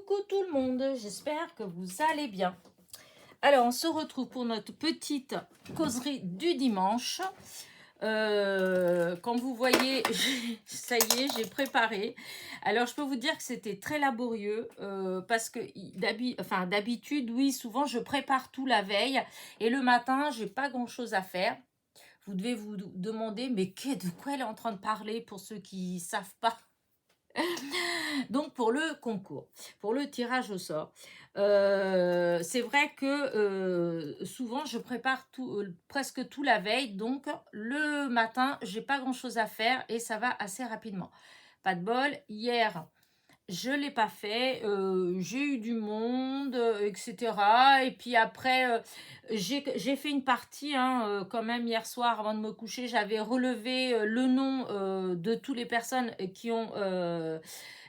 Coucou tout le monde, j'espère que vous allez bien. Alors, on se retrouve pour notre petite causerie du dimanche. Comme vous voyez, ça y est, j'ai préparé. Alors, je peux vous dire que c'était très laborieux parce que d'habitude, oui, souvent, je prépare tout la veille et le matin, j'ai pas grand-chose à faire. Vous devez vous demander, mais de quoi elle est en train de parler pour ceux qui savent pas? Donc pour le concours, pour le tirage au sort, c'est vrai que souvent je prépare tout, presque tout la veille, donc le matin, j'ai pas grand-chose à faire et ça va assez rapidement. Pas de bol, hier, je l'ai pas fait, j'ai eu du monde, etc. Et puis après, j'ai fait une partie, hein, quand même hier soir avant de me coucher, j'avais relevé le nom de toutes les personnes qui ont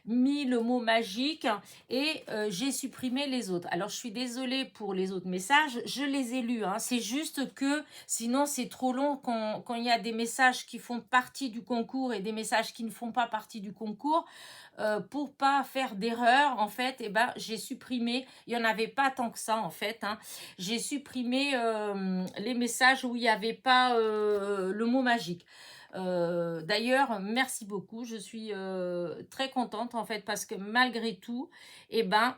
mis le mot magique et j'ai supprimé les autres. Alors je suis désolée pour les autres messages, je les ai lus, hein. C'est juste que sinon c'est trop long quand il y a des messages qui font partie du concours et des messages qui ne font pas partie du concours. Pour pas faire d'erreur, en fait, j'ai supprimé, il y en avait pas tant que ça en fait, hein. J'ai supprimé les messages où il n'y avait pas le mot magique. D'ailleurs, merci beaucoup, je suis très contente en fait parce que malgré tout, j'ai pas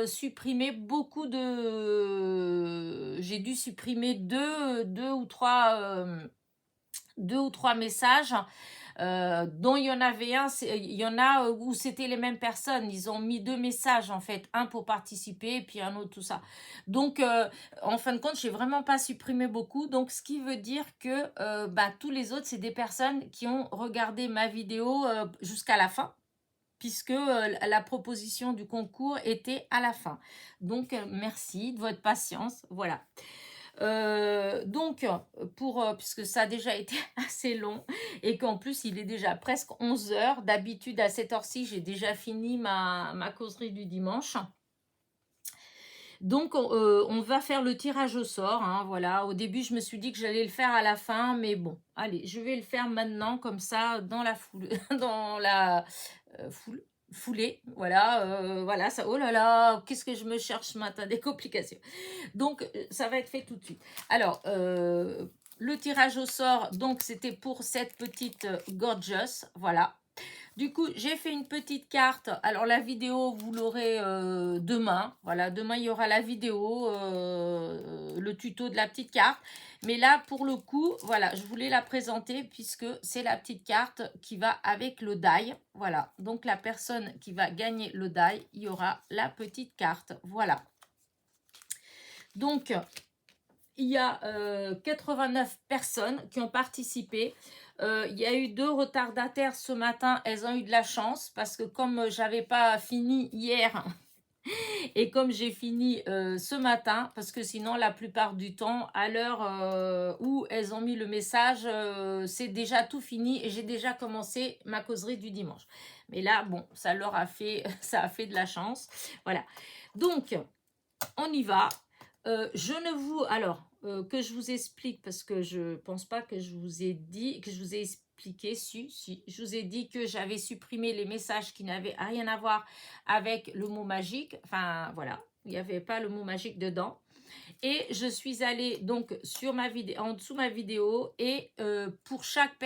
supprimé beaucoup de, j'ai dû supprimer deux ou trois messages, dont il y en avait il y en a où c'était les mêmes personnes. Ils ont mis deux messages en fait, un pour participer et puis un autre tout ça. Donc, en fin de compte, j'ai vraiment pas supprimé beaucoup. Donc, ce qui veut dire que tous les autres, c'est des personnes qui ont regardé ma vidéo jusqu'à la fin, puisque la proposition du concours était à la fin. Donc, merci de votre patience. Voilà. Donc, puisque ça a déjà été assez long et qu'en plus il est déjà presque 11 heures, d'habitude à cette heure-ci j'ai déjà fini ma causerie du dimanche. Donc, on va faire le tirage au sort, hein, voilà. Au début, je me suis dit que j'allais le faire à la fin, mais bon, allez, je vais le faire maintenant, comme ça, dans la foule, dans la foulée, voilà, ça, oh là là, qu'est-ce que je me cherche ce matin, des complications. Donc, ça va être fait tout de suite. Alors, le tirage au sort, donc, c'était pour cette petite Gorgeous, voilà. Du coup, j'ai fait une petite carte. Alors, la vidéo, vous l'aurez demain. Voilà, demain, il y aura la vidéo, le tuto de la petite carte. Mais là, pour le coup, voilà, je voulais la présenter puisque c'est la petite carte qui va avec le die. Voilà, donc la personne qui va gagner le die, il y aura la petite carte. Voilà. Donc, il y a 89 personnes qui ont participé. Il y a eu 2 retardataires ce matin. Elles ont eu de la chance parce que comme j'avais pas fini hier et comme j'ai fini ce matin, parce que sinon la plupart du temps, à l'heure où elles ont mis le message, c'est déjà tout fini et j'ai déjà commencé ma causerie du dimanche. Mais là, bon, ça leur a fait, ça a fait de la chance. Voilà. Donc, on y va. Que je vous explique, parce que je pense pas que je vous ai dit, que je vous ai expliqué, si, je vous ai dit que j'avais supprimé les messages qui n'avaient rien à voir avec le mot magique, enfin, voilà, il n'y avait pas le mot magique dedans. Et je suis allée donc sur ma vidéo, en dessous de ma vidéo, et pour chaque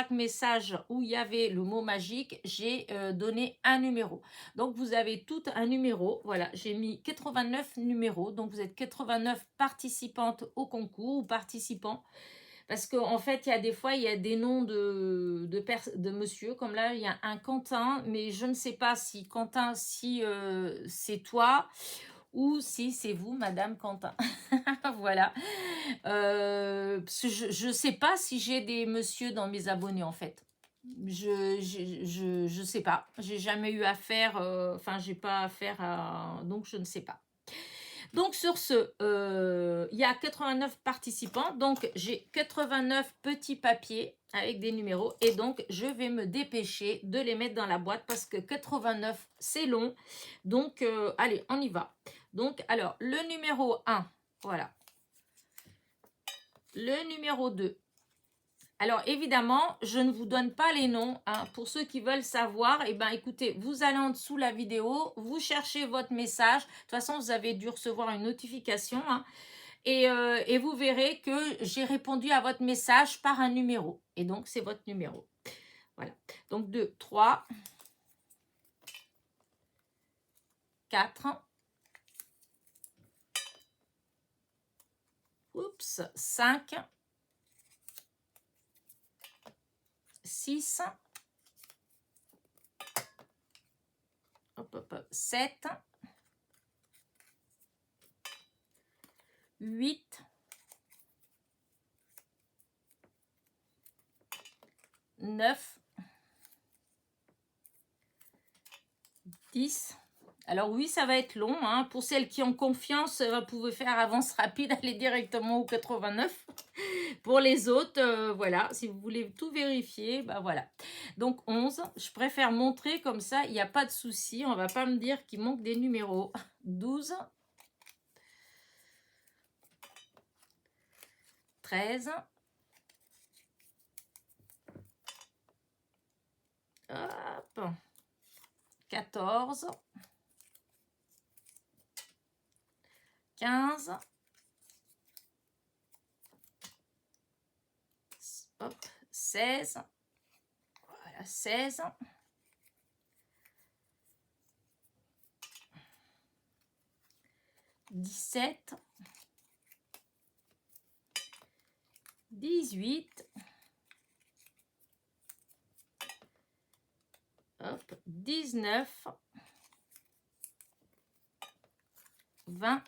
message où il y avait le mot magique, j'ai donné un numéro. Donc vous avez tout un numéro. Voilà, j'ai mis 89 numéros. Donc vous êtes 89 participantes au concours ou participants. Parce qu'en fait, il y a des fois, il y a des noms de monsieur. Comme là, il y a un Quentin, mais je ne sais pas si Quentin, si c'est toi ou si c'est vous, Madame Quentin. Voilà. Je sais pas si j'ai des monsieur dans mes abonnés, en fait. Je sais pas. J'ai jamais eu affaire, enfin, j'ai pas affaire à... Donc, je ne sais pas. Donc, sur ce, il y a 89 participants. Donc, j'ai 89 petits papiers avec des numéros. Et donc, je vais me dépêcher de les mettre dans la boîte parce que 89, c'est long. Donc, allez, on y va. Donc, alors, le numéro 1, voilà. Le numéro 2, Alors, évidemment, je ne vous donne pas les noms. Hein. Pour ceux qui veulent savoir, eh ben, écoutez, vous allez en dessous la vidéo, vous cherchez votre message. De toute façon, vous avez dû recevoir une notification. Hein. Et vous verrez que j'ai répondu à votre message par un numéro. Et donc, c'est votre numéro. Voilà. Donc, 2, 3, 4, oups, 5, 6, hop, hop, hop, 7, 8, 9, 10. Alors oui, ça va être long. Hein. Pour celles qui ont confiance, vous pouvez faire avance rapide, aller directement au 89. Pour les autres, voilà, si vous voulez tout vérifier, bah voilà. Donc 11, je préfère montrer comme ça, il n'y a pas de souci. On ne va pas me dire qu'il manque des numéros. 12, 13, hop, 14, 15, hop, 16, voilà, 16, 17, 18, hop, 19, 20,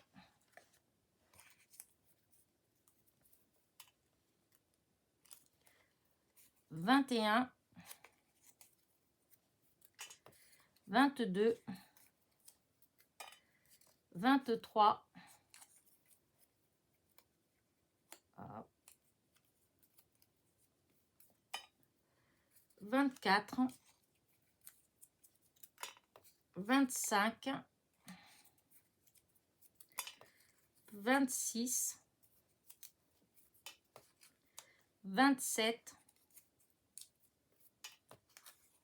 21, 22, 23, hop, 24, 25, 26, 27,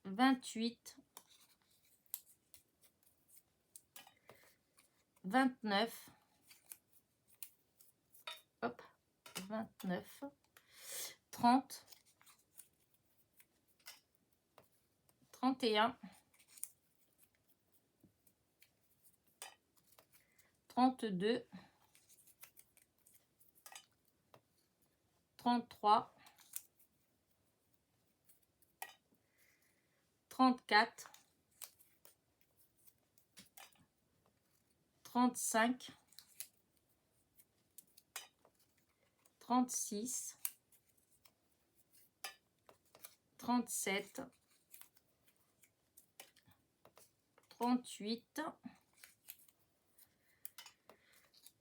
28, 29, hop, 29, 30, 31, 32, 33, 34, 35, 36, 37, 38,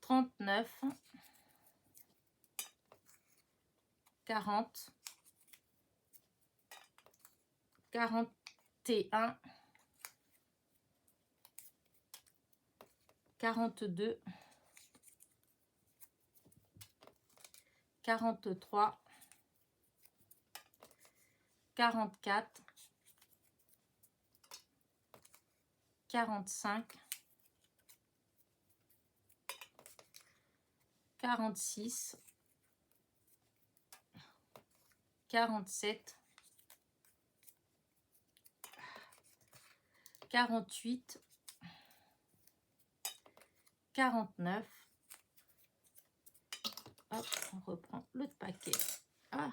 39, 40, 41, 42, 43, 44, 45, 46, 47, 48, 49. Hop, on reprend l'autre paquet. Hop.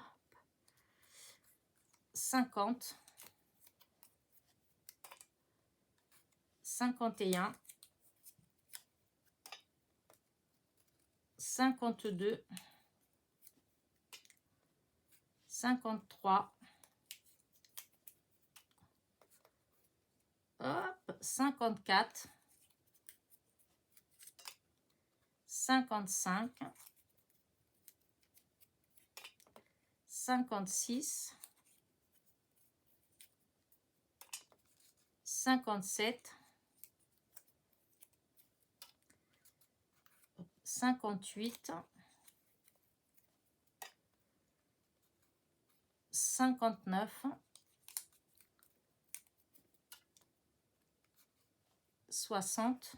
50, 51, 52, 53, hop, 54, 55, 56, 57, 58, 59, 60,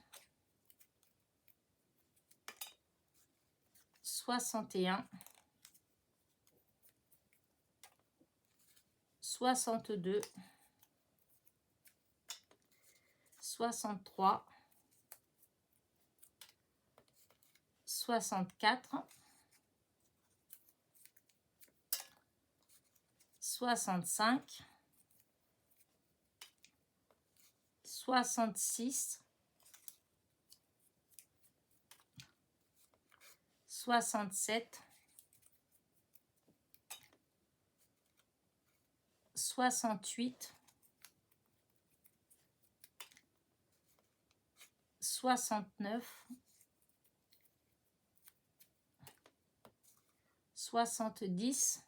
61, 62, 63, 64, 65, 66, 67, 68, 69, 70,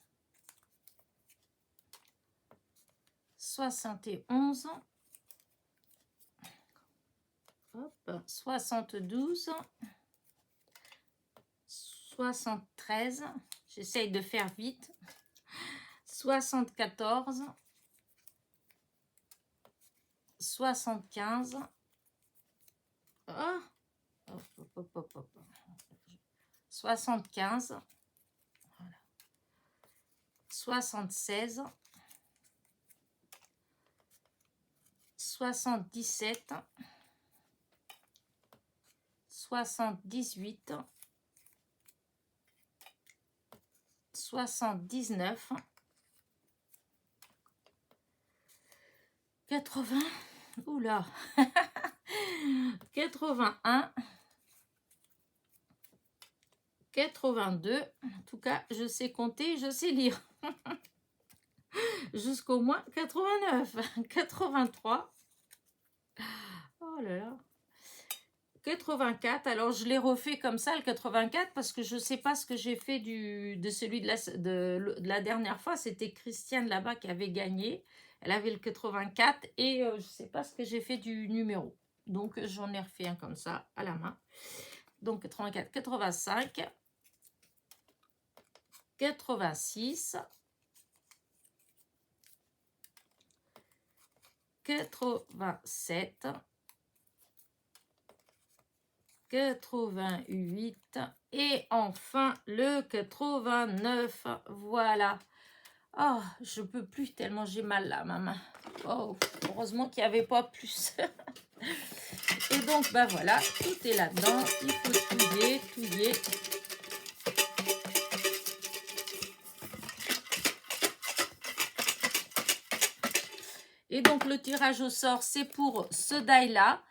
71, hop, 72, 73, j'essaye de faire vite, 74, 75, oh, 75, voilà. 76, 77, 78, 79, 80, oula, 81, 82, en tout cas, je sais compter, je sais lire. Jusqu'au moins 89, 83, oh là là, 84, alors je l'ai refait comme ça, le 84, parce que je ne sais pas ce que j'ai fait de celui de la dernière fois, c'était Christiane là-bas qui avait gagné, elle avait le 84, et je ne sais pas ce que j'ai fait du numéro, donc j'en ai refait un comme ça, à la main, donc 84, 85, 86, 87, 88 et enfin le 89. Voilà. Oh, je peux plus tellement j'ai mal là, ma main. Oh, heureusement qu'il n'y avait pas plus. Et donc, bah voilà, tout est là-dedans. Il faut touiller, touiller. Et donc, le tirage au sort, c'est pour ce die-là.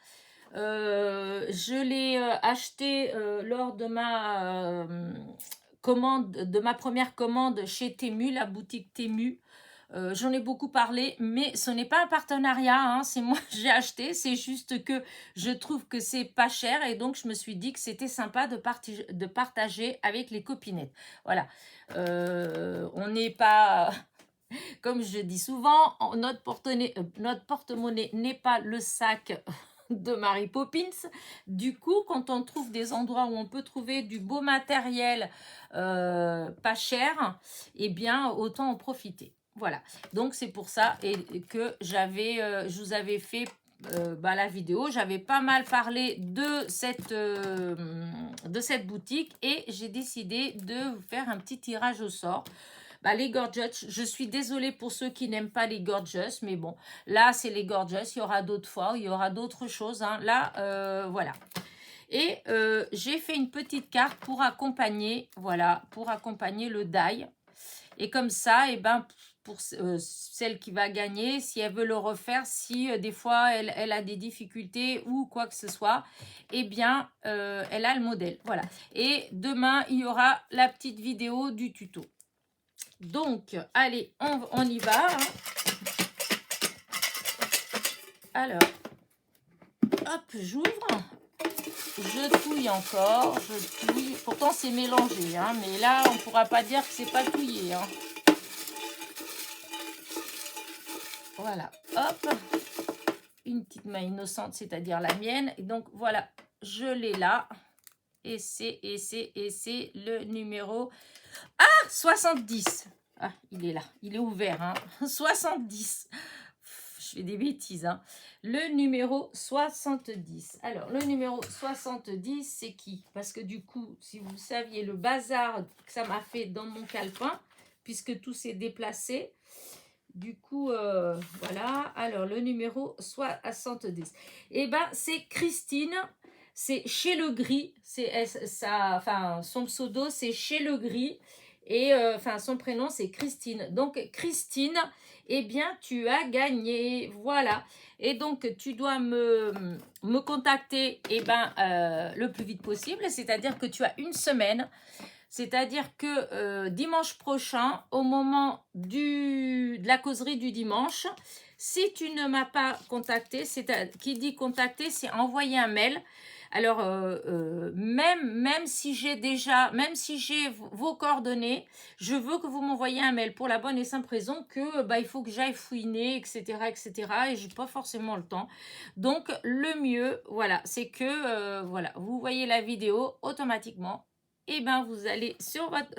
Je l'ai acheté lors de ma première commande chez Temu, la boutique Temu. J'en ai beaucoup parlé, mais ce n'est pas un partenariat, hein, c'est moi j'ai acheté, c'est juste que je trouve que c'est pas cher et donc je me suis dit que c'était sympa de partager avec les copinettes. Voilà, on n'est pas... Comme je dis souvent, notre porte-monnaie n'est pas le sac de Mary Poppins. Du coup, quand on trouve des endroits où on peut trouver du beau matériel pas cher, eh bien, autant en profiter. Voilà, donc c'est pour ça que je vous avais fait la vidéo. J'avais pas mal parlé de cette boutique et j'ai décidé de vous faire un petit tirage au sort. Les Gorgeous, je suis désolée pour ceux qui n'aiment pas les Gorgeous, mais bon, là, c'est les Gorgeous, il y aura d'autres fois, il y aura d'autres choses, hein. Là, voilà. Et j'ai fait une petite carte pour accompagner, voilà, pour accompagner le die. Et comme ça, et ben, pour celle qui va gagner, si elle veut le refaire, si des fois elle a des difficultés ou quoi que ce soit, eh bien, elle a le modèle, voilà. Et demain, il y aura la petite vidéo du tuto. Donc, allez, on y va. Hein. Alors, hop, j'ouvre. Je touille encore, je touille. Pourtant, c'est mélangé, hein, mais là, on ne pourra pas dire que c'est pas touillé. Hein. Voilà, hop. Une petite main innocente, c'est-à-dire la mienne. Et donc, voilà, je l'ai là. Et c'est le numéro 70. Ah, il est là, il est ouvert, hein. 70. Je fais des bêtises, hein. Le numéro 70. Alors, le numéro 70, c'est qui? Parce que du coup, si vous saviez le bazar que ça m'a fait dans mon calepin, puisque tout s'est déplacé, du coup, voilà. Alors, le numéro 70. Eh ben, c'est Christine. C'est chez Le Gris. Enfin, son pseudo, c'est chez Le Gris. Et enfin, son prénom, c'est Christine. Donc, Christine, eh bien, tu as gagné. Voilà. Et donc, tu dois me contacter eh ben, le plus vite possible. C'est-à-dire que tu as une semaine. C'est-à-dire que dimanche prochain, au moment de la causerie du dimanche, si tu ne m'as pas contacté, qui dit contacter, c'est envoyer un mail. Alors, même si j'ai vos coordonnées, je veux que vous m'envoyiez un mail pour la bonne et simple raison que bah, il faut que j'aille fouiner, etc., etc. Et j'ai pas forcément le temps. Donc, le mieux, voilà, c'est que voilà, vous voyez la vidéo automatiquement. Et ben, vous allez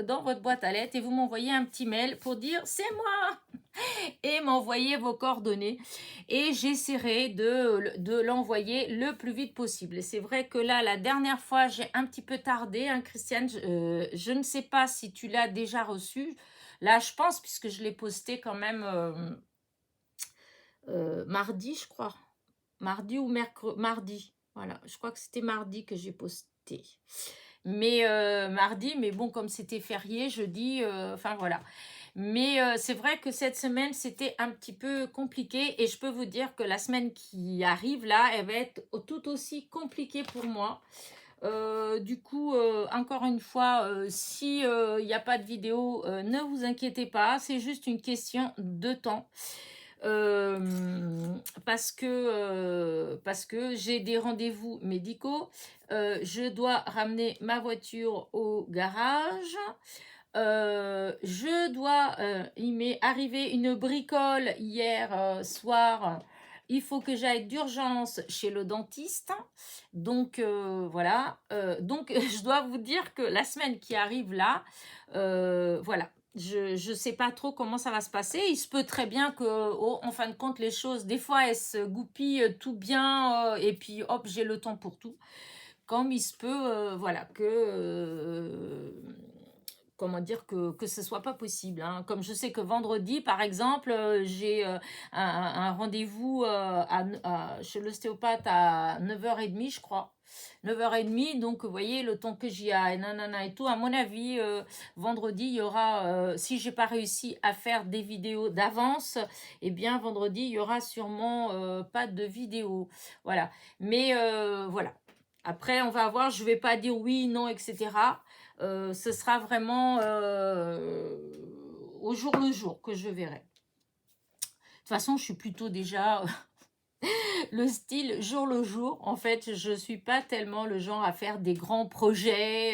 dans votre boîte à lettres et vous m'envoyez un petit mail pour dire c'est moi et m'envoyer vos coordonnées et j'essaierai de l'envoyer le plus vite possible. Et c'est vrai que là, la dernière fois, j'ai un petit peu tardé, hein, Christiane. Je ne sais pas si tu l'as déjà reçu. Là, je pense, puisque je l'ai posté quand même mardi, je crois. Mardi ou mercredi. Mardi. Voilà, je crois que c'était mardi que j'ai posté. Mais mardi, mais bon, comme c'était férié, jeudi, enfin voilà. Mais c'est vrai que cette semaine, c'était un petit peu compliqué et je peux vous dire que la semaine qui arrive là, elle va être tout aussi compliquée pour moi. Du coup, encore une fois, si il n'y a pas de vidéo, ne vous inquiétez pas, c'est juste une question de temps. Parce que j'ai des rendez-vous médicaux. Je dois ramener ma voiture au garage. Il m'est arrivé une bricole hier soir. Il faut que j'aille d'urgence chez le dentiste. Donc, voilà. Donc, je dois vous dire que la semaine qui arrive là, voilà. Je ne sais pas trop comment ça va se passer. Il se peut très bien que, en fin de compte, les choses, des fois, elles se goupillent tout bien et puis, hop, j'ai le temps pour tout. Comme il se peut, voilà, comment dire que ce soit pas possible, hein. Comme je sais que vendredi, par exemple, j'ai un rendez-vous chez l'ostéopathe à 9h30, je crois. 9h30, donc vous voyez, le temps que j'y aille, nanana et tout, à mon avis, vendredi, il y aura, si j'ai pas réussi à faire des vidéos d'avance, eh bien, vendredi, il y aura sûrement pas de vidéo. Voilà. Mais voilà. Après, on va voir, je vais pas dire oui, non, etc. Ce sera vraiment au jour le jour que je verrai. De toute façon, je suis plutôt déjà le style jour le jour. En fait, je ne suis pas tellement le genre à faire des grands projets.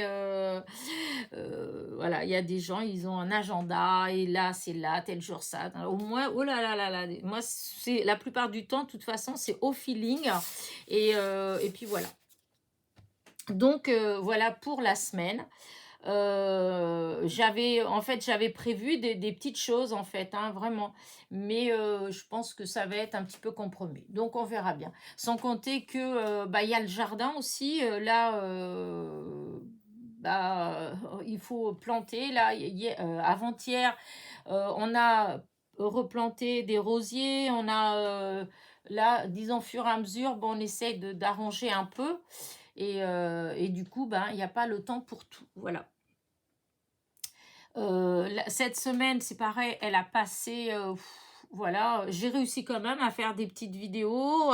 Voilà, il y a des gens, ils ont un agenda et là, c'est là, tel jour ça. Au moins, oh là là là là. Moi, c'est la plupart du temps, de toute façon, c'est au feeling. Et puis voilà. Donc, voilà pour la semaine. J'avais prévu des petites choses en fait, hein, vraiment, mais je pense que ça va être un petit peu compromis, donc on verra bien, sans compter que bah, il y a le jardin aussi, là bah, il faut planter là, avant-hier on a replanté des rosiers, on a là, disons, fur et à mesure, bon, on essaye d'arranger un peu et du coup, ben, il n'y a pas le temps pour tout. Voilà. Cette semaine, c'est pareil, elle a passé, voilà, j'ai réussi quand même à faire des petites vidéos,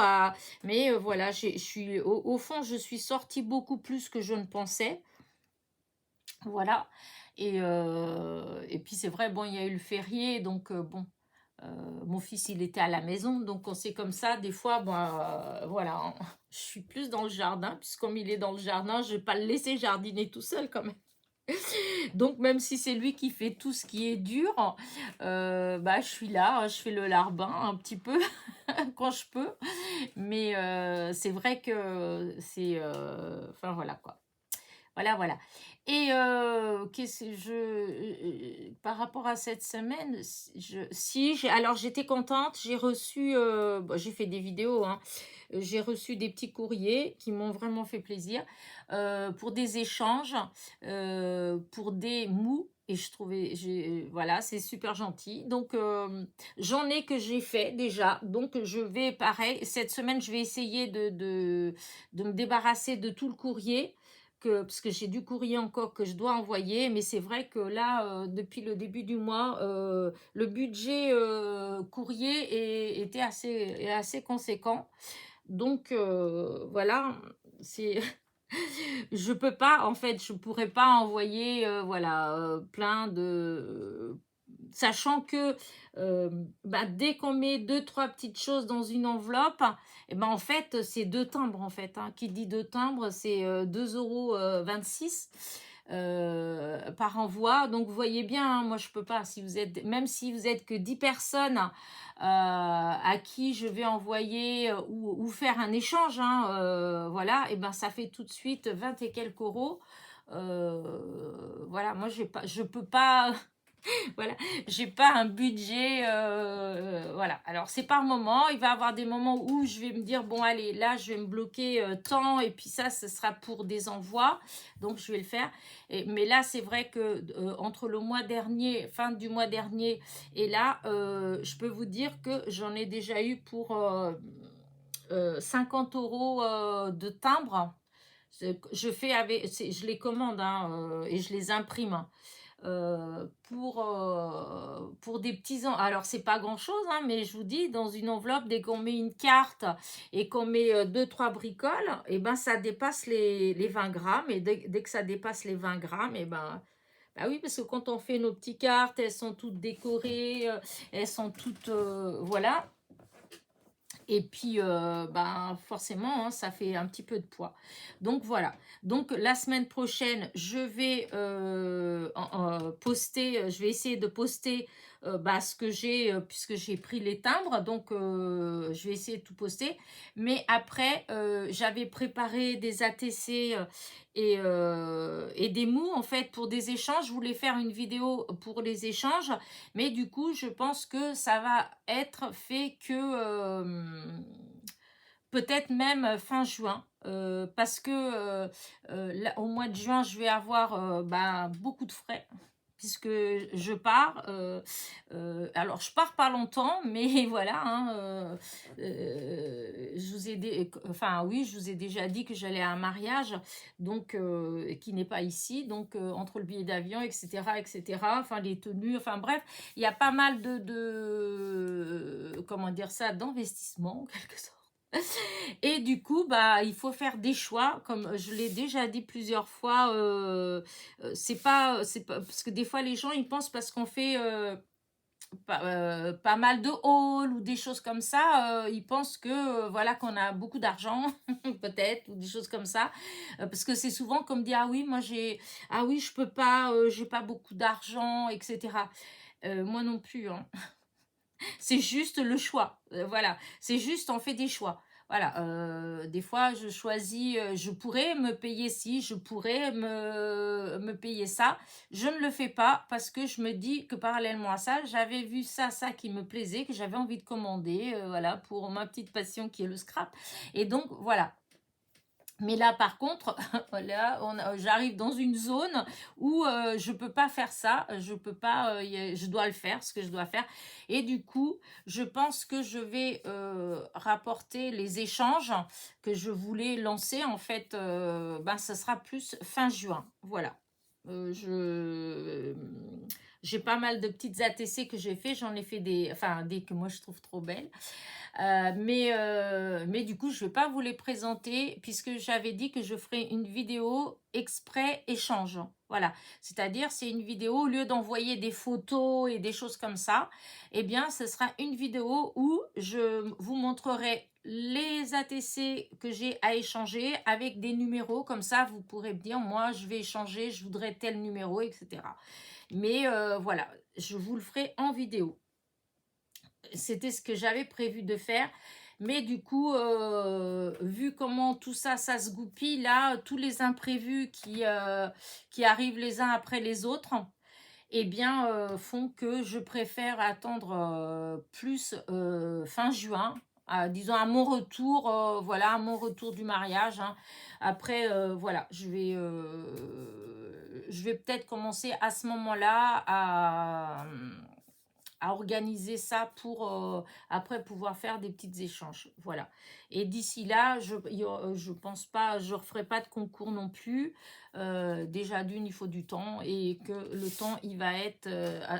mais voilà, au fond, je suis sortie beaucoup plus que je ne pensais, voilà. Et puis c'est vrai, bon, il y a eu le férié, donc bon, mon fils, il était à la maison, donc on sait comme ça, des fois, voilà, je suis plus dans le jardin, puisqu'il il est dans le jardin, je ne vais pas le laisser jardiner tout seul quand même. Donc, même si c'est lui qui fait tout ce qui est dur, bah, je suis là, je fais le larbin un petit peu quand je peux. Mais c'est vrai que c'est... Enfin, voilà quoi. Voilà, voilà. Et qu'est-ce que par rapport à cette semaine, si alors j'étais contente, j'ai reçu, bon, j'ai fait des vidéos, hein, j'ai reçu des petits courriers qui m'ont vraiment fait plaisir pour des échanges, pour des mous. Et je trouvais, voilà, c'est super gentil. Donc, j'en ai que j'ai fait déjà. Donc, je vais, pareil, cette semaine, je vais essayer de me débarrasser de tout le courrier parce que j'ai du courrier encore que je dois envoyer, mais c'est vrai que là, depuis le début du mois, le budget courrier est assez conséquent. Donc voilà, c'est je peux pas, en fait, je pourrais pas envoyer, voilà, plein de sachant que bah, dès qu'on met deux, trois petites choses dans une enveloppe, et ben en fait, c'est deux timbres, en fait, hein. Qui dit deux timbres, c'est 2,26 € par envoi. Donc, vous voyez bien, hein, moi, je peux pas. Si vous êtes, même si vous êtes que 10 personnes à qui je vais envoyer ou faire un échange, hein, voilà, et ben ça fait tout de suite 20 et quelques euros. Voilà, moi je peux pas, voilà, j'ai pas un budget, voilà. Alors c'est par moment, il va y avoir des moments où je vais me dire bon allez, là je vais me bloquer tant et puis ça ce sera pour des envois, donc je vais le faire. Mais là c'est vrai que entre le mois dernier, fin du mois dernier et là, je peux vous dire que j'en ai déjà eu pour 50 € de timbre. Je fais avec, je les commande hein, et je les imprime, hein, pour des petits... Alors, c'est pas grand-chose, hein, mais je vous dis, dans une enveloppe, dès qu'on met une carte et qu'on met deux, trois bricoles, et ben, ça dépasse les 20 grammes. Et dès que ça dépasse les 20 grammes, et ben... Bah oui, parce que quand on fait nos petites cartes, elles sont toutes décorées, elles sont toutes... voilà. Et puis, ben, forcément, hein, ça fait un petit peu de poids. Donc, voilà. Donc, la semaine prochaine, je vais poster, je vais essayer de poster bah, ce que j'ai, puisque j'ai pris les timbres. Donc, je vais essayer de tout poster. Mais après, j'avais préparé des ATC et des mous, en fait, pour des échanges. Je voulais faire une vidéo pour les échanges. Mais du coup, je pense que ça va être fait que peut-être même fin juin. Parce que là, au mois de juin, je vais avoir bah, beaucoup de frais puisque je pars. Alors, je pars pas longtemps, mais voilà. Hein, je vous ai enfin, oui, je vous ai déjà dit que j'allais à un mariage, donc qui n'est pas ici. Donc, entre le billet d'avion, etc., etc., enfin, les tenues, enfin, bref, il y a pas mal comment dire ça, d'investissement, en quelque sorte. Et du coup, bah, il faut faire des choix, comme je l'ai déjà dit plusieurs fois. C'est pas parce que des fois les gens ils pensent parce qu'on fait pas mal de hauls ou des choses comme ça, ils pensent que voilà qu'on a beaucoup d'argent peut-être ou des choses comme ça. Parce que c'est souvent comme dit ah oui moi ah oui je peux pas, j'ai pas beaucoup d'argent, etc. Moi non plus, hein. C'est juste le choix. Voilà, c'est juste on fait des choix. Voilà, des fois je choisis, je pourrais me payer ci, je pourrais me payer ça. Je ne le fais pas parce que je me dis que parallèlement à ça, j'avais vu ça qui me plaisait, que j'avais envie de commander, voilà, pour ma petite passion qui est le scrap. Et donc voilà, mais là, par contre, là, j'arrive dans une zone où je peux pas faire ça, je peux pas, je dois le faire, ce que je dois faire. Et du coup, je pense que je vais rapporter les échanges que je voulais lancer. En fait, ben, ça sera plus fin juin. Voilà. J'ai pas mal de petites ATC que j'ai fait. J'en ai fait enfin, des que moi je trouve trop belles. Mais du coup, je ne vais pas vous les présenter puisque j'avais dit que je ferai une vidéo exprès échange. Voilà, c'est-à-dire c'est une vidéo, au lieu d'envoyer des photos et des choses comme ça, eh bien, ce sera une vidéo où je vous montrerai les ATC que j'ai à échanger avec des numéros. Comme ça, vous pourrez me dire, moi, je vais échanger, je voudrais tel numéro, etc. Mais voilà, je vous le ferai en vidéo. C'était ce que j'avais prévu de faire. Mais du coup, vu comment tout ça, ça se goupille, là, tous les imprévus qui arrivent les uns après les autres, eh bien, font que je préfère attendre plus fin juin, disons à mon retour, voilà, à mon retour du mariage, hein. Après, voilà, je vais peut-être commencer à ce moment-là à organiser ça pour après pouvoir faire des petits échanges. Voilà. Et d'ici là, je pense pas, je referai pas de concours non plus. Déjà d'une, il faut du temps et que le temps, il va être,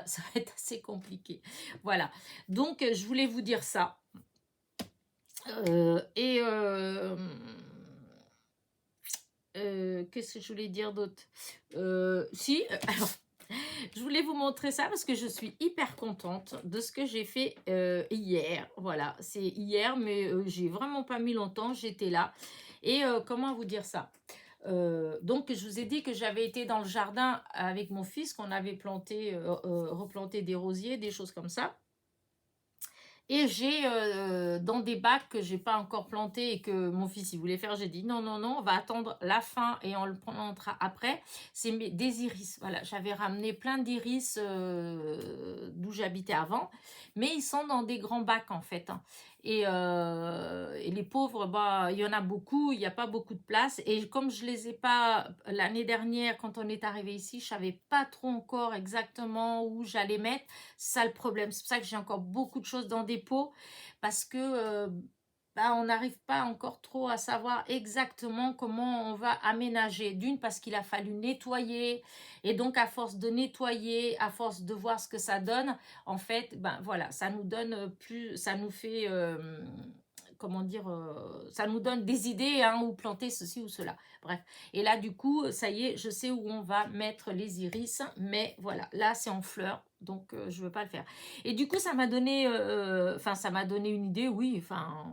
ça va être assez compliqué. Voilà. Donc, je voulais vous dire ça. Et qu'est-ce que je voulais dire d'autre? Si, alors, je voulais vous montrer ça parce que je suis hyper contente de ce que j'ai fait hier. Voilà, c'est hier, mais j'ai vraiment pas mis longtemps, j'étais là. Et comment vous dire ça? Donc, je vous ai dit que j'avais été dans le jardin avec mon fils, qu'on avait planté, replanté des rosiers, des choses comme ça. Et j'ai dans des bacs que j'ai pas encore plantés et que mon fils il voulait faire, j'ai dit non, non, non, on va attendre la fin et on le plantera après. C'est des iris. Voilà, j'avais ramené plein d'iris d'où j'habitais avant, mais ils sont dans des grands bacs en fait, hein. Et les pauvres, bah, il y en a beaucoup, il n'y a pas beaucoup de place. Et comme je les ai pas l'année dernière, quand on est arrivé ici, je savais pas trop encore exactement où j'allais mettre. C'est ça le problème. C'est pour ça que j'ai encore beaucoup de choses dans des pots parce que bah, on n'arrive pas encore trop à savoir exactement comment on va aménager. D'une, parce qu'il a fallu nettoyer et donc à force de nettoyer, à force de voir ce que ça donne, en fait, ben voilà, ça nous donne plus, ça nous fait, comment dire, ça nous donne des idées hein, où planter ceci ou cela. Bref. Et là, du coup, ça y est, je sais où on va mettre les iris, mais voilà, là, c'est en fleurs, donc je ne veux pas le faire. Et du coup, ça m'a donné, enfin, ça m'a donné une idée, oui, enfin,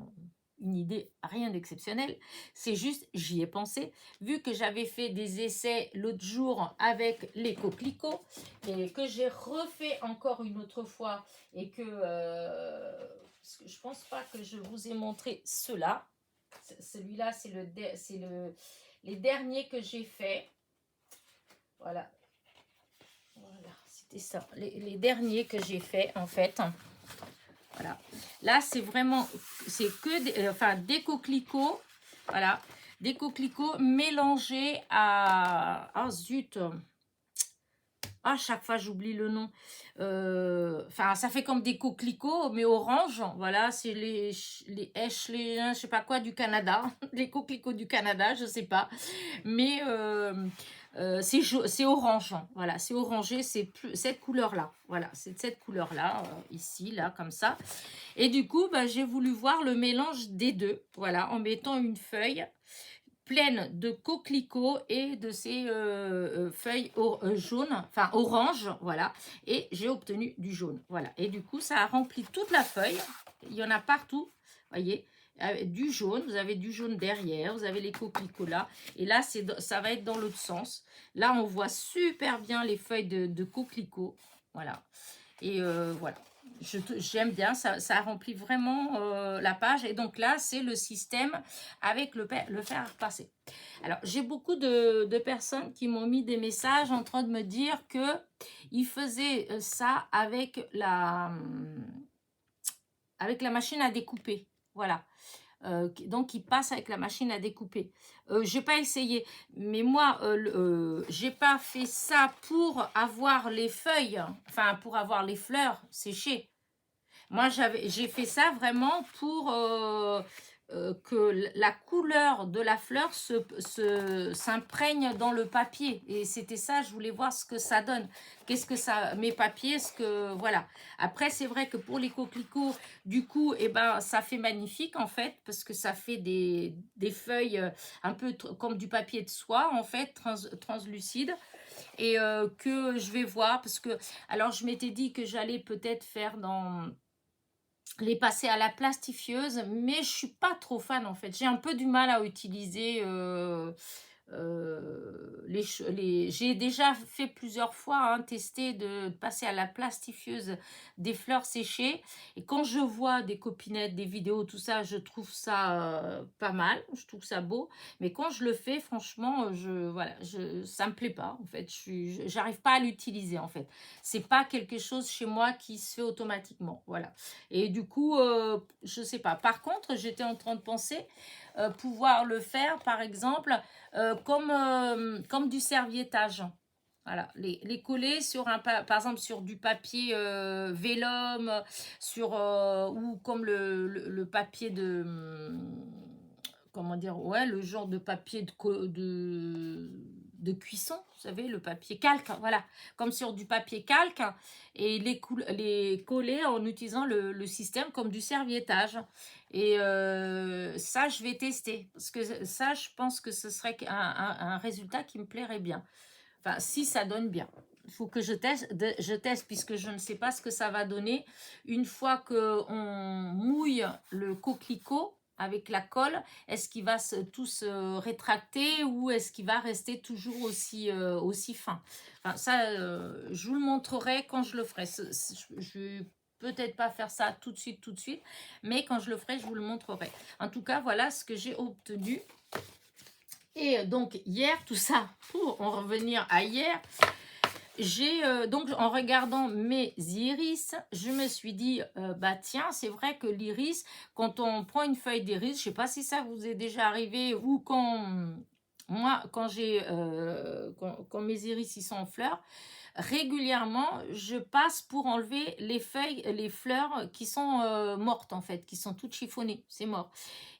une idée, rien d'exceptionnel. C'est juste, j'y ai pensé. Vu que j'avais fait des essais l'autre jour avec les coquelicots et que j'ai refait encore une autre fois et que, parce que je pense pas que je vous ai montré cela. Celui-là, les derniers que j'ai fait. Voilà. Voilà, c'était ça. Les derniers que j'ai fait en fait. Voilà. Là, c'est vraiment, c'est que des coquelicots. Voilà. Des coquelicots mélangés à... Ah zut. Ah, chaque fois, j'oublie le nom. Enfin, ça fait comme des coquelicots, mais orange. Voilà, c'est les Ashley, je sais pas quoi, du Canada. Les coquelicots du Canada, je sais pas. Mais c'est orange. Voilà, c'est orangé, c'est cette couleur-là. Voilà, c'est cette couleur-là, ici, là, comme ça. Et du coup, bah, j'ai voulu voir le mélange des deux. Voilà, en mettant une feuille pleine de coquelicots et de ces feuilles jaunes, enfin orange, voilà. Et j'ai obtenu du jaune, voilà. Et du coup, ça a rempli toute la feuille. Il y en a partout, voyez. Du jaune, vous avez du jaune derrière, vous avez les coquelicots là. Et là, ça va être dans l'autre sens. Là, on voit super bien les feuilles de coquelicots, voilà. Et voilà. J'aime bien, ça remplit vraiment la page. Et donc là, c'est le système avec le fer à repasser. Alors, j'ai beaucoup de personnes qui m'ont mis des messages en train de me dire qu'ils faisaient ça avec la machine à découper. Voilà. Donc, ils passent avec la machine à découper. J'ai pas essayé, mais moi, j'ai pas fait ça pour avoir les feuilles, enfin, pour avoir les fleurs séchées. Moi, j'ai fait ça vraiment pour que la couleur de la fleur s'imprègne dans le papier. Et c'était ça, je voulais voir ce que ça donne. Qu'est-ce que ça, mes papiers, voilà. Après, c'est vrai que pour les coquelicots, du coup, eh ben, ça fait magnifique en fait, parce que ça fait des feuilles un peu comme du papier de soie en fait, translucide. Et que je vais voir, parce que, alors je m'étais dit que j'allais peut-être faire les passer à la plastifieuse, mais je suis pas trop fan en fait. J'ai un peu du mal à utiliser j'ai déjà fait plusieurs fois, hein, tester de passer à la plastifieuse des fleurs séchées. Et quand je vois des copinettes, des vidéos, tout ça, je trouve ça pas mal, je trouve ça beau. Mais quand je le fais, franchement, ça me plaît pas, en fait. J'arrive pas à l'utiliser, en fait. C'est pas quelque chose chez moi qui se fait automatiquement, voilà. Et du coup, je sais pas. Par contre, j'étais en train de penser pouvoir le faire, par exemple, comme du serviettage. Voilà, les coller sur par exemple sur du papier vélum, ou comme le papier comment dire, ouais, le genre de papier de cuisson, vous savez, le papier calque, voilà, comme sur du papier calque, et les coller en utilisant le système comme du serviettage. Et ça, je vais tester, parce que ça, je pense que ce serait un résultat qui me plairait bien. Enfin, si ça donne bien. Il faut que je teste, puisque je ne sais pas ce que ça va donner. Une fois qu'on mouille le coquelicot avec la colle, est-ce qu'il va tout se rétracter ou est-ce qu'il va rester toujours aussi fin? Enfin, ça, je vous le montrerai quand je le ferai. Je vais peut-être pas faire ça tout de suite, mais quand je le ferai, je vous le montrerai. En tout cas, voilà ce que j'ai obtenu. Et donc hier, tout ça, pour en revenir à hier, donc en regardant mes iris, je me suis dit, bah tiens, c'est vrai que l'iris, quand on prend une feuille d'iris, je sais pas si ça vous est déjà arrivé, ou moi, quand mes iris ils sont en fleurs, régulièrement, je passe pour enlever les fleurs qui sont mortes en fait, qui sont toutes chiffonnées, c'est mort.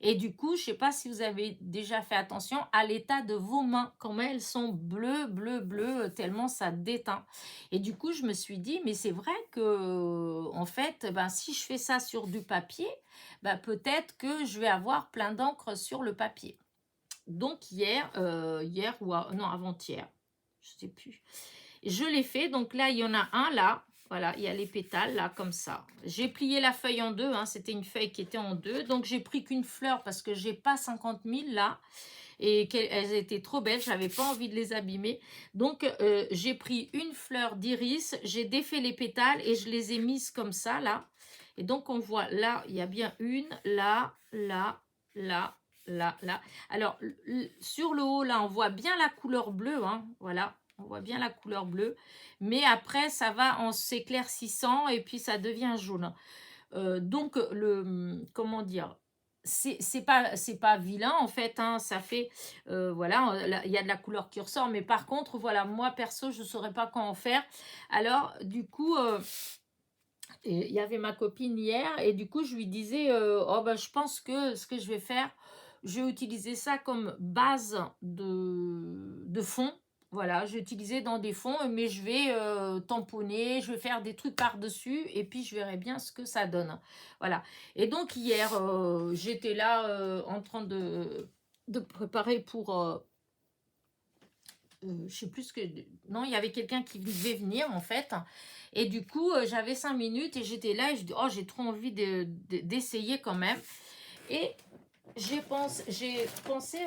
Et du coup, je sais pas si vous avez déjà fait attention à l'état de vos mains, comment elles sont bleues, tellement ça déteint. Et du coup, je me suis dit, mais c'est vrai que, en fait, ben, si je fais ça sur du papier, ben, peut-être que je vais avoir plein d'encre sur le papier. Donc hier ou non, avant-hier, je sais plus. Je l'ai fait, donc là, il y en a un là. Voilà, il y a les pétales là, comme ça. J'ai plié la feuille en deux, hein, c'était une feuille qui était en deux. Donc, j'ai pris qu'une fleur parce que j'ai pas 50 000 là. Et qu'elles étaient trop belles, j'avais pas envie de les abîmer. Donc, j'ai pris une fleur d'iris, j'ai défait les pétales et je les ai mises comme ça là. Et donc, on voit là, il y a bien une, là, là, là, là, là. Alors, sur le haut, là, on voit bien la couleur bleue, hein, voilà. On voit bien la couleur bleue, mais après, ça va en s'éclaircissant et puis ça devient jaune. Donc, comment dire, c'est pas vilain en fait, hein, ça fait, voilà, il y a de la couleur qui ressort, mais par contre, voilà, moi perso, je ne saurais pas quoi en faire. Alors, du coup, il y avait ma copine hier et du coup, je lui disais, oh ben, je pense que ce que je vais faire, je vais utiliser ça comme base de fond. Voilà, je vais utiliser dans des fonds, mais je vais tamponner, je vais faire des trucs par-dessus et puis je verrai bien ce que ça donne. Voilà. Et donc hier, j'étais là en train de préparer pour... je sais plus ce que... Non, il y avait quelqu'un qui devait venir en fait. Et du coup, j'avais 5 minutes et j'étais là et je dis, oh, j'ai trop envie d'essayer quand même. Et j'ai pensé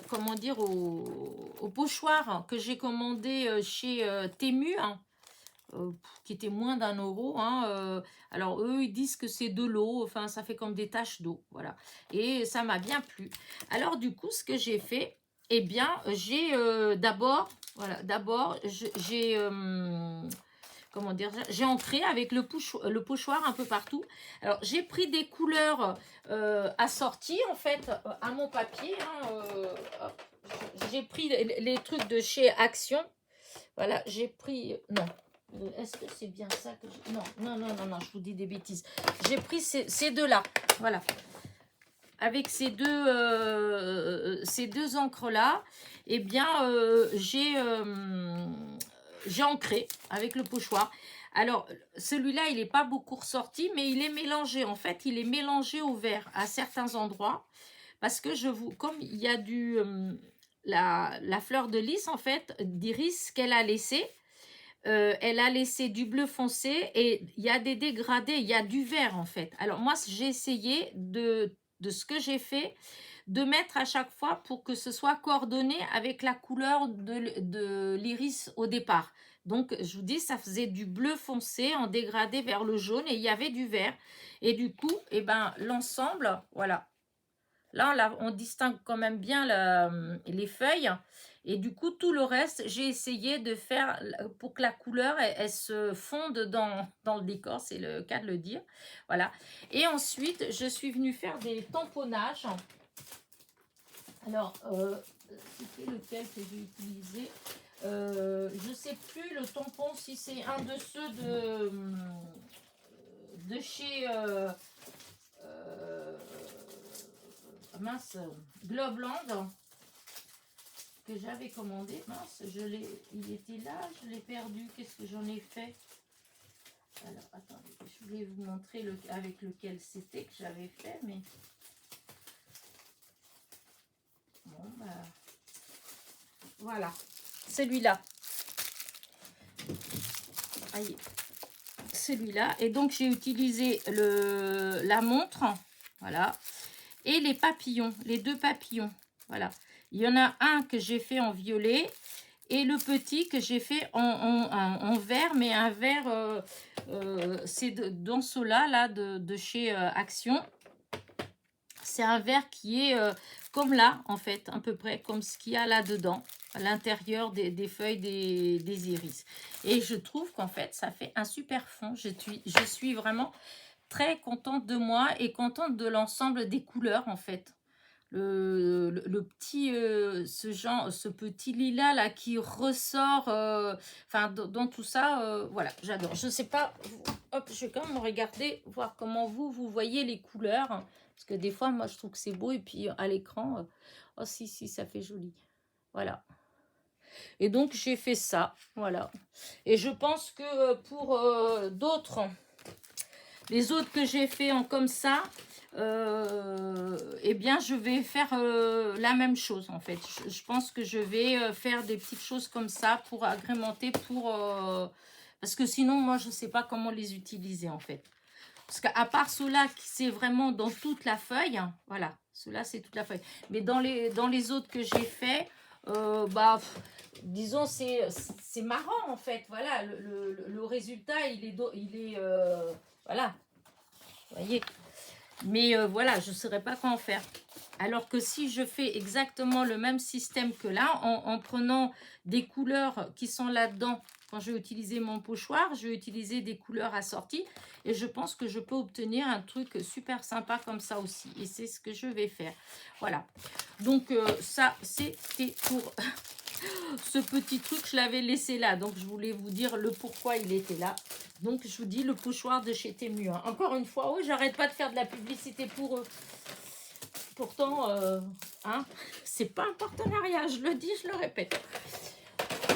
comment dire, au pochoir que j'ai commandé chez Temu, hein, qui était moins d'1 euro. Hein, alors, eux, ils disent que c'est de l'eau, enfin, ça fait comme des taches d'eau, voilà. Et ça m'a bien plu. Alors, du coup, ce que j'ai fait, eh bien, j'ai d'abord, j'ai... comment dire, j'ai ancré avec le pochoir un peu partout. Alors, j'ai pris des couleurs assorties, en fait, à mon papier. Hein, j'ai pris les trucs de chez Action. Voilà, j'ai pris... Non. Est-ce que c'est bien ça que j'ai... Non, je vous dis des bêtises. J'ai pris ces deux-là. Voilà. Avec ces deux encres-là, eh bien, j'ai ancré avec le pochoir. Alors, celui-là, il n'est pas beaucoup ressorti, mais il est mélangé. En fait, il est mélangé au vert à certains endroits. Parce que comme il y a la fleur de lys, en fait, d'iris qu'elle a laissé, elle a laissé du bleu foncé et il y a des dégradés, il y a du vert, en fait. Alors, moi, j'ai essayé de ce que j'ai fait, de mettre à chaque fois pour que ce soit coordonné avec la couleur de l'iris au départ. Donc, je vous dis, ça faisait du bleu foncé en dégradé vers le jaune et il y avait du vert. Et du coup, eh ben, l'ensemble, voilà. Là, on distingue quand même bien les feuilles. Et du coup, tout le reste, j'ai essayé de faire pour que la couleur, elle se fonde dans le décor. C'est le cas de le dire. Voilà. Et ensuite, je suis venue faire des tamponnages. Alors, c'était lequel que j'ai utilisé? Je ne sais plus le tampon, si c'est un de ceux de chez mince, Gloveland, que j'avais commandé. Mince, il était là, je l'ai perdu. Qu'est-ce que j'en ai fait? Alors, attendez, je voulais vous montrer avec lequel c'était que j'avais fait, mais... Bon, bah... Voilà, celui-là. Aïe. Celui-là. Et donc, j'ai utilisé la montre, voilà, et les papillons, les deux papillons. Voilà. Il y en a un que j'ai fait en violet et le petit que j'ai fait en vert, mais un vert, c'est dans ceux-là, là, de chez Action. C'est un vert qui est comme là, en fait, à peu près comme ce qu'il y a là-dedans, à l'intérieur des feuilles des iris. Et je trouve qu'en fait, ça fait un super fond. Je suis vraiment très contente de moi et contente de l'ensemble des couleurs, en fait. Le petit, ce petit lilas là qui ressort, enfin dans tout ça, voilà, j'adore. Je sais pas, hop, je vais quand même regarder, voir comment vous voyez les couleurs, parce que des fois, moi, je trouve que c'est beau, et puis à l'écran, oh si, ça fait joli. Voilà. Et donc, j'ai fait ça, voilà. Et je pense que pour d'autres, les autres que j'ai fait en comme ça, eh bien, je vais faire la même chose, en fait. Je pense que je vais faire des petites choses comme ça pour agrémenter, parce que sinon, moi, je ne sais pas comment les utiliser, en fait. Parce qu'à part ceux-là, c'est vraiment dans toute la feuille, hein, voilà, ceux-là, c'est toute la feuille. Mais dans les autres que j'ai fait, bah, disons, c'est marrant, en fait. Voilà, le résultat, il est voilà, vous voyez. Mais voilà, je ne saurais pas quoi en faire. Alors que si je fais exactement le même système que là, en prenant des couleurs qui sont là-dedans, quand je vais utiliser mon pochoir, je vais utiliser des couleurs assorties. Et je pense que je peux obtenir un truc super sympa comme ça aussi. Et c'est ce que je vais faire. Voilà. Donc ça, c'était pour... ce petit truc, je l'avais laissé là. Donc, je voulais vous dire le pourquoi il était là. Donc, je vous dis le pochoir de chez Temu. Hein. Encore une fois, oui, j'arrête pas de faire de la publicité pour eux. Pourtant, hein, c'est pas un partenariat. Je le dis, je le répète.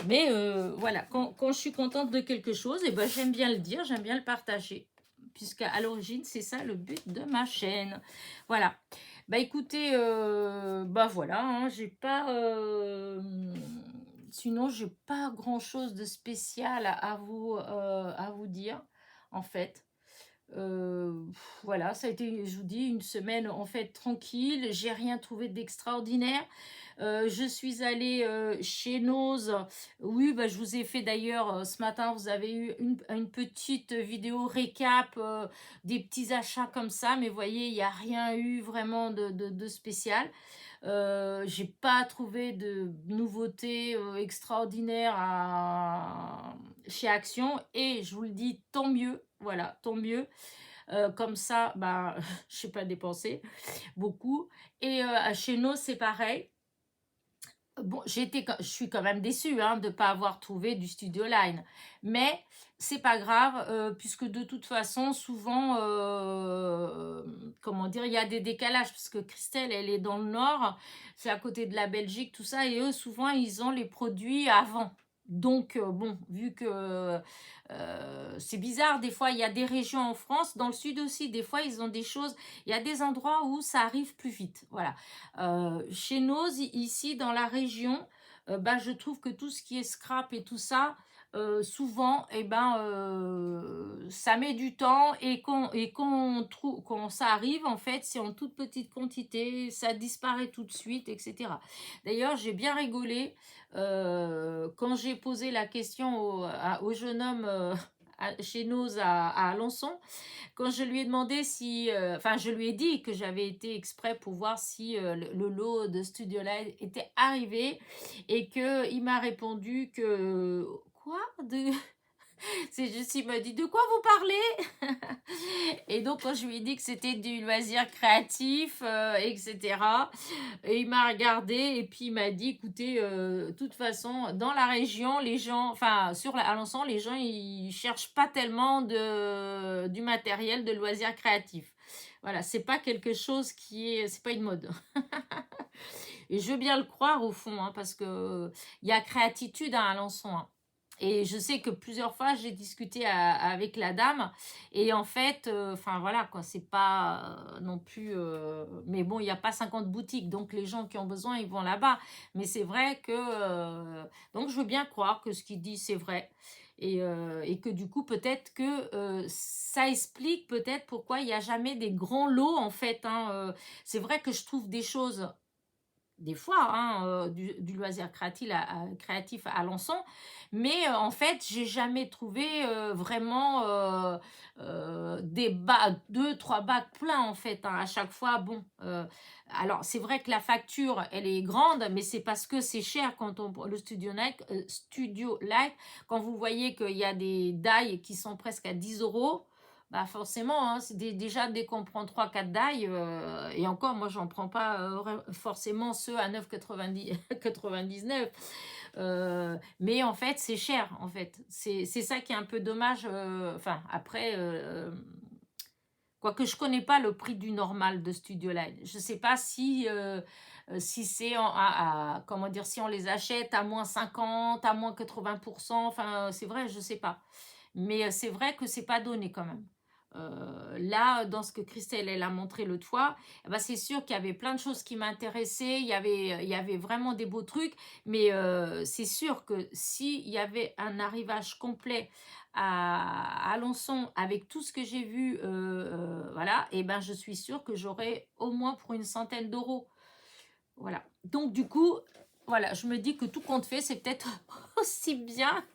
Mais voilà, quand je suis contente de quelque chose, et ben, j'aime bien le dire, j'aime bien le partager. Puisqu'à l'origine, c'est ça le but de ma chaîne. Voilà. Bah écoutez, bah voilà, hein, j'ai pas... sinon, j'ai pas grand-chose de spécial à vous dire, en fait. Voilà, ça a été, je vous dis, une semaine en fait tranquille. J'ai rien trouvé d'extraordinaire. Je suis allée chez Nose. Oui, bah, je vous ai fait d'ailleurs ce matin, vous avez eu une petite vidéo récap des petits achats comme ça. Mais vous voyez, il n'y a rien eu vraiment de spécial. J'ai pas trouvé de nouveautés extraordinaires chez Action. Et je vous le dis, tant mieux. Voilà, tant mieux. Comme ça, bah, je sais pas dépenser beaucoup. Et chez nous, c'est pareil. Bon, je suis quand même déçue hein, de ne pas avoir trouvé du Studio Line. Mais c'est pas grave, puisque de toute façon, souvent, comment dire, il y a des décalages, parce que Christelle, elle est dans le nord, c'est à côté de la Belgique, tout ça, et eux, souvent, ils ont les produits avant. Donc, bon, vu que c'est bizarre, des fois, il y a des régions en France, dans le sud aussi, des fois, ils ont des choses, il y a des endroits où ça arrive plus vite. Voilà. Chez nous, ici, dans la région, bah, je trouve que tout ce qui est scrap et tout ça, souvent, eh ben, ça met du temps et quand ça arrive, en fait, c'est en toute petite quantité, ça disparaît tout de suite, etc. D'ailleurs, j'ai bien rigolé quand j'ai posé la question au jeune homme chez Noz à Alençon, quand je lui ai demandé si, enfin, je lui ai dit que j'avais été exprès pour voir si le lot de Studio Live était arrivé et que il m'a répondu que quoi de c'est juste, il m'a dit de quoi vous parlez. Et donc quand je lui ai dit que c'était du loisir créatif, etc. Et il m'a regardé et puis il m'a dit écoutez, de toute façon dans la région les gens, enfin à Alençon les gens ils cherchent pas tellement du matériel de loisir créatif. Voilà, c'est pas quelque chose c'est pas une mode. Et je veux bien le croire au fond, hein, parce que il y a créatitude à Alençon, hein. Et je sais que plusieurs fois, j'ai discuté avec la dame. Et en fait, enfin voilà, quoi, c'est pas non plus. Mais bon, il n'y a pas 50 boutiques. Donc les gens qui ont besoin, ils vont là-bas. Mais c'est vrai que. Donc je veux bien croire que ce qu'il dit, c'est vrai. Et que du coup, peut-être que ça explique peut-être pourquoi il n'y a jamais des grands lots, en fait, hein. C'est vrai que je trouve des choses des fois, hein, du loisir créatif à Alençon, mais en fait, j'ai jamais trouvé vraiment deux, trois bacs pleins en fait, hein, à chaque fois. Bon, alors c'est vrai que la facture, elle est grande, mais c'est parce que c'est cher quand le Studio Light, quand vous voyez qu'il y a des die qui sont presque à 10 euros. Bah forcément, hein, déjà dès qu'on prend trois quatre die, et encore moi j'en prends pas forcément ceux à 9,90 99, mais en fait c'est cher en fait. C'est ça qui est un peu dommage. Enfin après, quoique je connais pas le prix du normal de Studio Line. Je sais pas si c'est comment dire, si on les achète à moins 50, à moins 80%, enfin c'est vrai, je sais pas. Mais c'est vrai que c'est pas donné quand même. Là, dans ce que Christelle elle a montré l'autre fois, eh ben, c'est sûr qu'il y avait plein de choses qui m'intéressaient, il y avait vraiment des beaux trucs, mais c'est sûr que s'il y avait un arrivage complet à Alençon avec tout ce que j'ai vu, voilà, et ben je suis sûre que j'aurais au moins pour une centaine d'euros. Voilà. Donc du coup, voilà, je me dis que tout compte fait, c'est peut-être aussi bien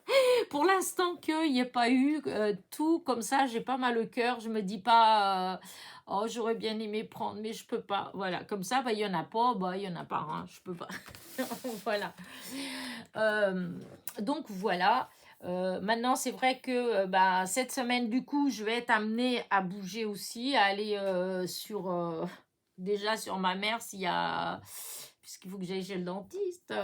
pour l'instant qu'il n'y ait pas eu tout comme ça. J'ai pas mal au cœur. Je me dis pas, oh j'aurais bien aimé prendre, mais je peux pas. Voilà, comme ça, bah il y en a pas, bah il y en a pas. Hein, je peux pas. Voilà. Euh, donc voilà. Maintenant, c'est vrai que bah, cette semaine, du coup, je vais être amenée à bouger aussi, à aller déjà sur ma mère s'il y a puisqu'il faut que j'aille chez le dentiste.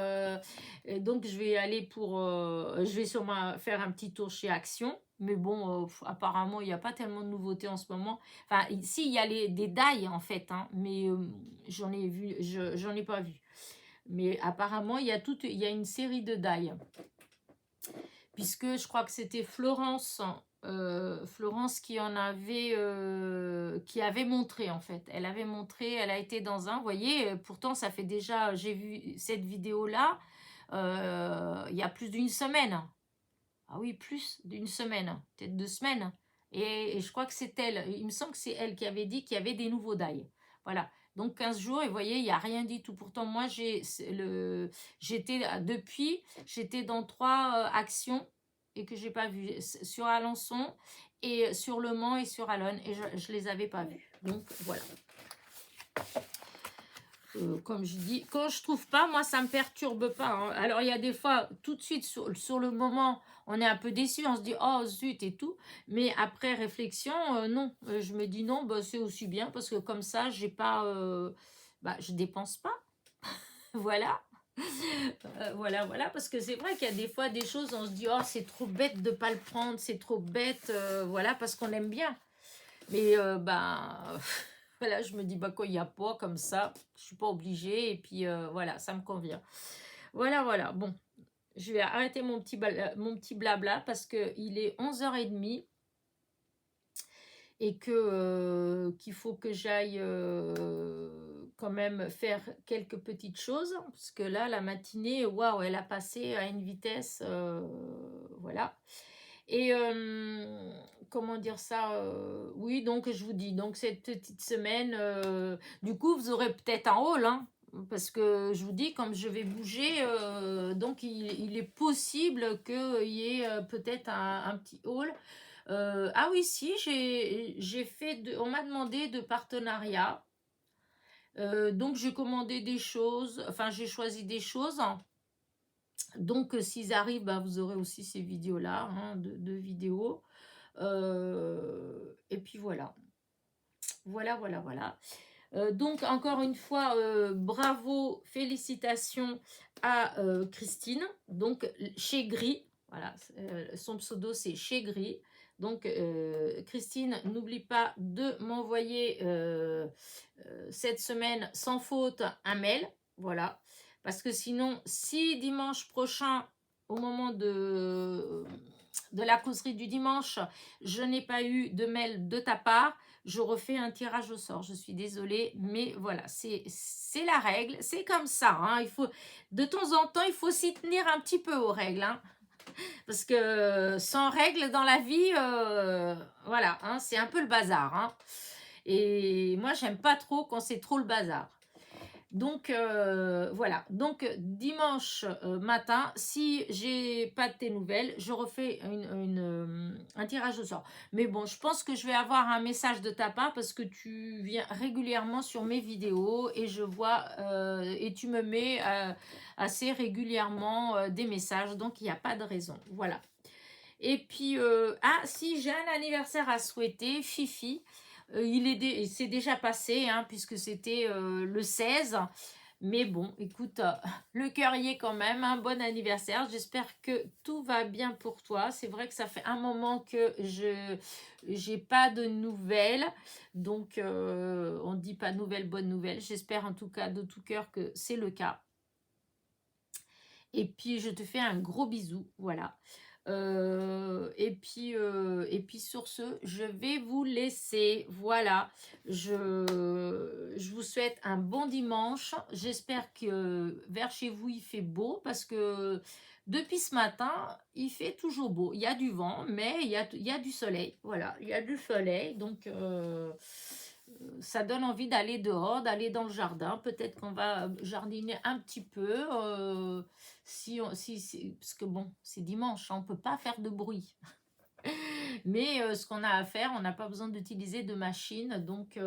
Et donc je vais aller je vais sûrement faire un petit tour chez Action. Mais bon, apparemment, il n'y a pas tellement de nouveautés en ce moment. Enfin, si, il y a des dailles en fait, hein, mais j'en ai pas vu. Mais apparemment, il y a une série de dailles. Puisque je crois que c'était Florence, Florence qui avait montré en fait. Elle avait montré, elle a été dans un, vous voyez, pourtant ça fait déjà, j'ai vu cette vidéo-là, il y a plus d'une semaine. Ah oui, plus d'une semaine, peut-être 2 semaines. Et je crois que c'est elle, il me semble que c'est elle qui avait dit qu'il y avait des nouveaux die. Voilà. Donc 15 jours, et vous voyez, il n'y a rien du tout. Pourtant, moi, j'étais dans 3 actions et que j'ai pas vu. Sur Alençon, et sur Le Mans et sur Alonne. Et je les avais pas vus. Donc voilà. Comme je dis, quand je trouve pas, moi ça me perturbe pas, hein. Alors il y a des fois, tout de suite sur le moment, on est un peu déçu, on se dit oh zut et tout, mais après réflexion, non. Je me dis non, bah, c'est aussi bien parce que comme ça, j'ai pas, bah, je dépense pas, voilà. Voilà, parce que c'est vrai qu'il y a des fois des choses, on se dit oh c'est trop bête de pas le prendre, c'est trop bête, voilà, parce qu'on aime bien. Mais ben, voilà, je me dis, bah, quand il n'y a pas comme ça, je suis pas obligée. Et puis voilà, ça me convient. Voilà. Bon, je vais arrêter mon petit blabla parce qu'il est 11h30 et qu'il faut que j'aille quand même faire quelques petites choses. Parce que là, la matinée, waouh, elle a passé à une vitesse. voilà. Et comment dire ça, oui, donc je vous dis, donc cette petite semaine, du coup, vous aurez peut-être un haul, hein, parce que je vous dis, comme je vais bouger, donc il est possible qu'il y ait peut-être un petit haul. Ah oui, si, j'ai fait, on m'a demandé de partenariat. Donc j'ai commandé des choses, enfin j'ai choisi des choses. Donc s'ils arrivent, bah, vous aurez aussi ces vidéos-là, hein, de vidéos. Et puis voilà. Voilà, voilà, voilà. Donc encore une fois, bravo, félicitations à Christine. Donc chez Gris, voilà, son pseudo c'est chez Gris. Donc Christine, n'oublie pas de m'envoyer cette semaine sans faute un mail, voilà. Parce que sinon, si dimanche prochain, au moment de la causerie du dimanche, je n'ai pas eu de mail de ta part, je refais un tirage au sort. Je suis désolée, mais voilà, c'est la règle. C'est comme ça, hein. Il faut, de temps en temps, il faut s'y tenir un petit peu aux règles, hein. Parce que sans règles dans la vie, voilà, hein, c'est un peu le bazar, hein. Et moi, j'aime pas trop quand c'est trop le bazar. Donc voilà, donc dimanche matin, si j'ai pas de tes nouvelles, je refais un tirage au sort. Mais bon, je pense que je vais avoir un message de ta part parce que tu viens régulièrement sur mes vidéos et je vois et tu me mets assez régulièrement des messages, donc il n'y a pas de raison. Voilà. Et puis, ah si, j'ai un anniversaire à souhaiter, Fifi. C'est déjà passé, hein, puisque c'était le 16. Mais bon, écoute, le cœur y est quand même. Un bon anniversaire. J'espère que tout va bien pour toi. C'est vrai que ça fait un moment que je n'ai pas de nouvelles. Donc, on ne dit pas nouvelles, bonnes nouvelles. J'espère en tout cas de tout cœur que c'est le cas. Et puis, je te fais un gros bisou. Voilà. Et puis sur ce, je vais vous laisser. Voilà, je vous souhaite un bon dimanche. J'espère que vers chez vous, il fait beau parce que depuis ce matin, il fait toujours beau. Il y a du vent, mais il y a du soleil. Voilà, il y a du soleil. Donc, ça donne envie d'aller dehors, d'aller dans le jardin. Peut-être qu'on va jardiner un petit peu. Parce que bon, c'est dimanche, hein, on ne peut pas faire de bruit. Mais ce qu'on a à faire, on n'a pas besoin d'utiliser de machine. Donc,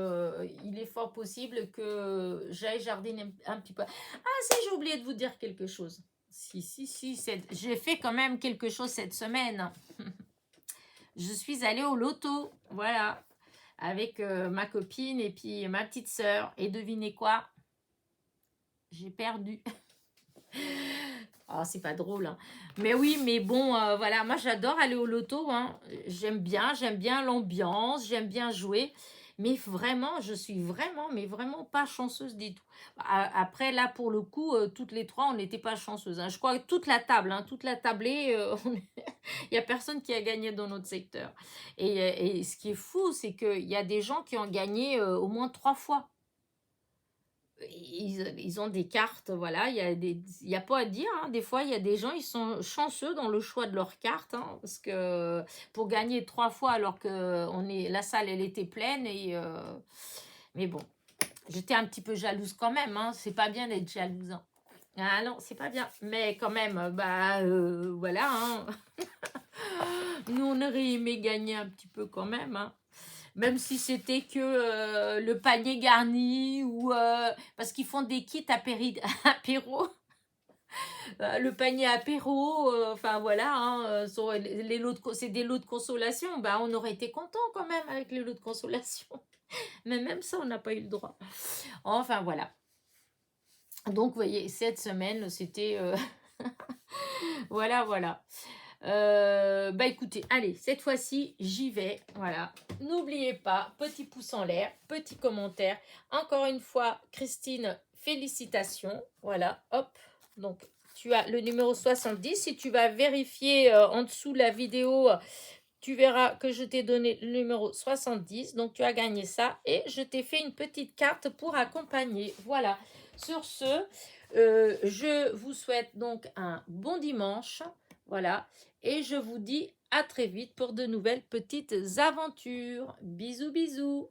il est fort possible que j'aille jardiner un petit peu. Ah, si, j'ai oublié de vous dire quelque chose. Si, j'ai fait quand même quelque chose cette semaine. Je suis allée au loto, voilà, avec ma copine et puis ma petite sœur. Et devinez quoi? J'ai perdu. Oh, c'est pas drôle, hein. Mais oui, mais bon, voilà, moi j'adore aller au loto, hein. J'aime bien l'ambiance, j'aime bien jouer. Mais vraiment, je suis vraiment, mais vraiment pas chanceuse du tout. Après, là, pour le coup, toutes les trois, on n'était pas chanceuses, hein. Je crois que toute la table, hein, toute la tablée, il n'y a personne qui a gagné dans notre secteur. Et ce qui est fou, c'est qu'il y a des gens qui ont gagné au moins 3 fois. Ils ont des cartes, voilà, il y a pas à dire, hein. Des fois, il y a des gens, ils sont chanceux dans le choix de leurs cartes, hein, parce que pour gagner 3 fois alors que la salle, elle était pleine, mais bon, j'étais un petit peu jalouse quand même, hein. C'est pas bien d'être jalouse, hein. Ah non, c'est pas bien, mais quand même, bah voilà, hein. Nous, on aurait aimé gagner un petit peu quand même, hein. Même si c'était que le panier garni ou parce qu'ils font des kits apéro, le panier apéro, enfin voilà, hein, les lots c'est des lots de consolation. Bah, on aurait été content quand même avec les lots de consolation. Mais même ça, on n'a pas eu le droit. Enfin voilà. Donc, vous voyez, cette semaine, c'était voilà, voilà. Bah écoutez, allez, cette fois-ci, j'y vais. Voilà. N'oubliez pas, petit pouce en l'air, petit commentaire. Encore une fois, Christine, félicitations. Voilà, hop. Donc, tu as le numéro 70. Si tu vas vérifier en dessous la vidéo, tu verras que je t'ai donné le numéro 70. Donc, tu as gagné ça. Et je t'ai fait une petite carte pour accompagner. Voilà. Sur ce, je vous souhaite donc un bon dimanche. Voilà. Et je vous dis à très vite pour de nouvelles petites aventures. Bisous, bisous.